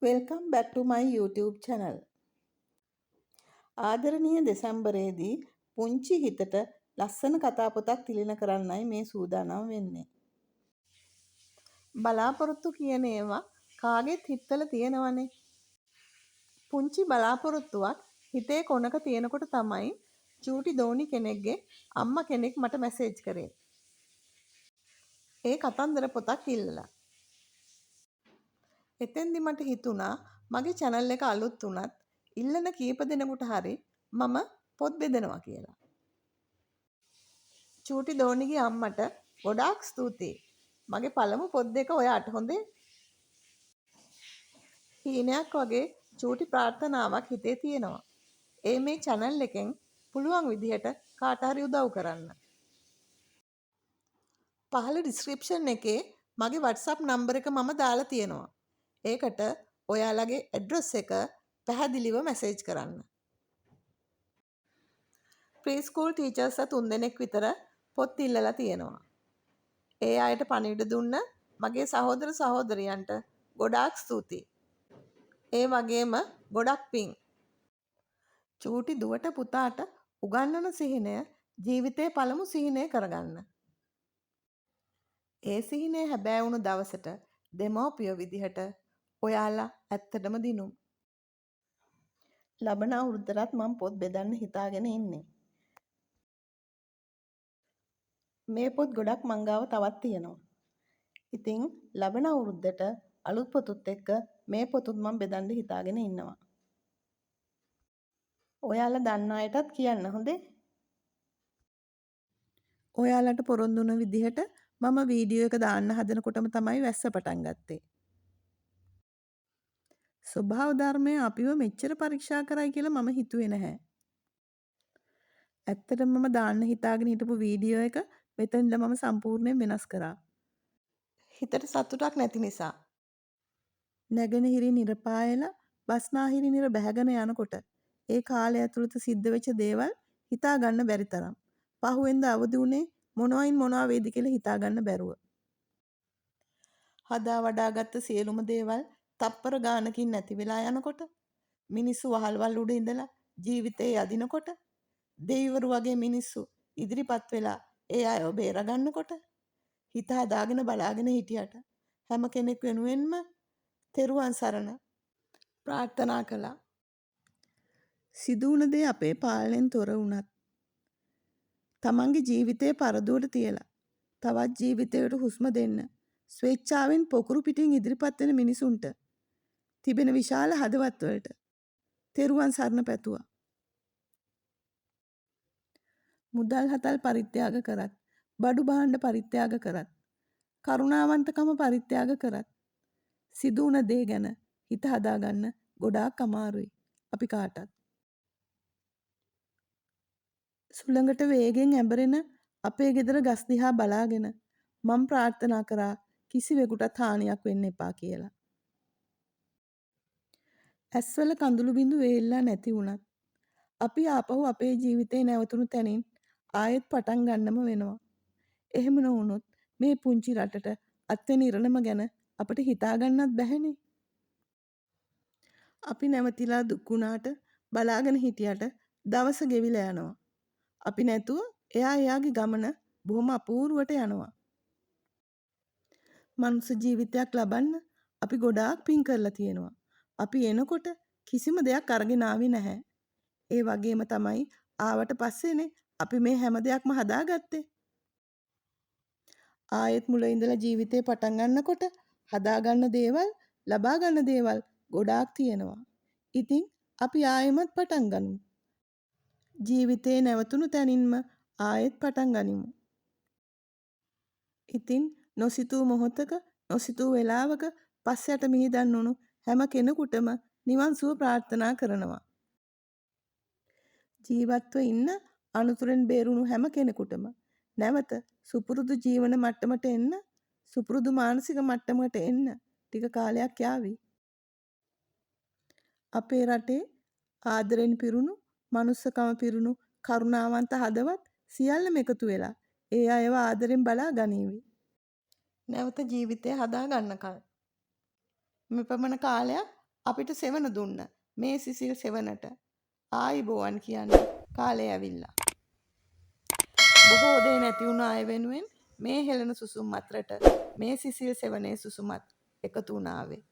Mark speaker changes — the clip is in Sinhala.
Speaker 1: Welcome back to my YouTube channel. ආදරණීය දෙසැම්බරයේදී පුංචි හිතට ලස්සන කතාපොතක් තිළින කරන්නයි මේ සූදානම් වෙන්නේ. බලාපොරොත්තු කියන ඒවා කාගෙත් හිතවල තියෙනවනේ. පුංචි බලාපොරොත්තුවක් හිතේ කොනක තියෙනකොට තමයි චූටි දෝනි කෙනෙක්ගේ අම්මා කෙනෙක් මට මැසේජ් කරේ. ඒ කතන්දර පොතක් ඉල්ලලා. එතෙන්දි මට හිතුණා මගේ channel එක අලුත් වුණත් ඉල්ලන කීප දෙනෙකුට හරි මම පොත් බෙදනවා කියලා. චූටි දෝනිගේ අම්මට ගොඩාක් ස්තුතියි. මගේ පළමු පොත් දෙක ඔයාට හොඳේ. හීනයක් වගේ චූටි ප්‍රාර්ථනාවක් හිතේ තියෙනවා. ඒ මේ channel එකෙන් පුළුවන් විදිහට කාට හරි උදව් කරන්න. පහළ description එකේ මගේ WhatsApp number එක මම දාලා තියෙනවා. ඒකට ඔයාලගේ address එක පැහැදිලිව message කරන්න. preschool teachers 3 දෙනෙක් විතර පොත් ඉල්ලලා තියෙනවා. ඒ අයට පණිවිඩ දුන්න මගේ සහෝදර සහෝදරියන්ට ගොඩාක් ස්තුතියි. ඒ වගේම ගොඩක් පිං. චූටි දුවට පුතාට උගන්වන සිහිනය ජීවිතේ පළමු සිහිනය කරගන්න. ඒ සිහිනය හැබෑ වුණු දවසට දෙමෝපියෝ විදිහට ඔයාලා ඇත්තටම දිනුම්. ලබන අවුරුද්දටත් මම පොත් බෙදන්න හිතාගෙන ඉන්නේ. මේ පොත් ගොඩක් මං ගාව තවත් තියෙනවා. ඉතින් ලබන අවුරුද්දට අලුත් පොතුත් එක්ක මේ පොතුත් මම බෙදන්න හිතාගෙන ඉන්නවා. ඔයාලා දන්න අයටත් කියන්න හොඳේ. ඔයාලට පොරොන්දු වුණ විදිහට මම වීඩියෝ එක දාන්න හදනකොටම තමයි වැස්ස පටන් ගත්තේ. ස්වභාව ධර්මය අපිව මෙච්චර පරීක්ෂා කරයි කියලා මම හිතුවේ නැහැ. ඇත්තටම මම දාන්න හිතාගෙන හිටපු වීඩියෝ එක මෙතනද මම සම්පූර්ණයෙන් වෙනස් කරා. හිතට සතුටක් නැති නිසා. නැගෙනහිරින් ඉර පායලා බස්නාහිරි නිර බැහැගෙන යනකොට ඒ කාලය ඇතුළත සිද්ධ වෙච්ච දේවල් හිතා ගන්න බැරි තරම්. පහුවෙන්ද අවදි වුණේ මොනවයින් මොනවා වේද කියලා හිතා ගන්න බැරුව. හදා වඩාගත්ත සියලුම දේවල් තප්පර ගානකින් නැති වෙලා යනකොට, මිනිස්සු වහල්වල් උඩ ඉඳලා ජීවිතේ යදිනකොට, දෙවිවරු වගේ මිනිස්සු ඉදිරිපත් වෙලා ඒ අයව බේරගන්නකොට, හිත හදාගෙන බලාගෙන හිටියට හැම කෙනෙක් වෙනුවෙන්ම තෙරුවන් සරණ ප්‍රාර්ථනා කළා. සිදු වුණ දේ අපේ පාලනයෙන් තොර වුණත් තමන්ගේ ජීවිතේ පරදුවට තියලා තවත් ජීවිතයකට හුස්ම දෙන්න ස්වේච්ඡාවෙන් පොකුරු පිටින් ඉදිරිපත් වෙන මිනිසුන්ට තිබෙන විශාල හදවත් වලට තෙරුවන් සරණ පැතුවා. මුදල් හතල් පරිත්‍යාග කරත්, බඩු භාණ්ඩ පරිත්‍යාග කරත්, කරුණාවන්තකම පරිත්‍යාග කරත් සිදු වුණ දේ ගැන හිත හදාගන්න ගොඩාක් අමාරුයි අපි කාටත්. සුළඟට වේගෙන් ඇඹරෙන අපේ ගෙදර ගස් දිහා බලාගෙන මම ප්‍රාර්ථනා කරා කිසිවෙකුටත් හානියක් වෙන්න එපා කියලා. ඇස්වල කඳුළු බිඳු වේල්ලා නැති වුණත් අපි ආපහු අපේ ජීවිතේ නැවතුණු තැනින් ආයෙත් පටන් ගන්නම වෙනවා. එහෙම නොවුනොත් මේ පුංචි රටට අත්වෙන ඉරණම ගැන අපිට හිතා ගන්නත් බැහැනේ. අපි නැවතිලා දුක් වුණාට බලාගෙන හිටියට දවස ගෙවිලා යනවා. අපි නැතුව එයාගේ ගමන බොහොම අපූර්වට යනවා. මනුස්ස ජීවිතයක් ලබන්න අපි ගොඩාක් පින් කරලා තියෙනවා. අපි එනකොට කිසිම දෙයක් අරගෙන ආවේ නැහැ. ඒ වගේම තමයි ආවට පස්සේනේ අපි මේ හැම දෙයක්ම හදාගත්තේ. ආයෙත් මුල ඉඳලා ජීවිතේ පටන් ගන්නකොට හදාගන්න දේවල්, ලබා ගන්න දේවල් ගොඩාක් තියෙනවා. ඉතින් අපි ආයෙමත් පටන් ගනිමු. ජීවිතේ නැවතුණු තැනින්ම ආයෙත් පටන් ගනිමු. ඉතින් නොසිතූ මොහොතක, නොසිතූ වේලාවක පස්සට මිහිදන් වුණු හැම කෙනෙකුටම නිවන් සුව ප්‍රාර්ථනා කරනවා. ජීවත්ව ඉන්න අනුතුරෙන් බේරුණු හැම කෙනෙකුටම නැවත සුපුරුදු ජීවන මට්ටමට එන්න, සුපුරුදු මානසික මට්ටමකට එන්න ටික කාලයක් යාවි. අපේ රටේ ආදරෙන් පිරුණු, මනුස්සකම පිරුණු, කරුණාවන්ත හදවත් සියල්ලම එකතු වෙලා ඒ අයව ආදරෙන් බලා ගනීවි. නැවත ජීවිතය හදා ගන්නකල්. මෙපමණ කාලයක් අපිට සෙවන දුන්න මේ සිසිල් සෙවනට ආයිබෝවන් කියන්න කාලය ඇවිල්ලා. බොහෝ දේ නැති වුණ අය වෙනුවෙන් මේ හෙළන සුසුම් අතරට මේ සිසිල් සෙවනේ සුසුමත් එකතු වුණාවේ.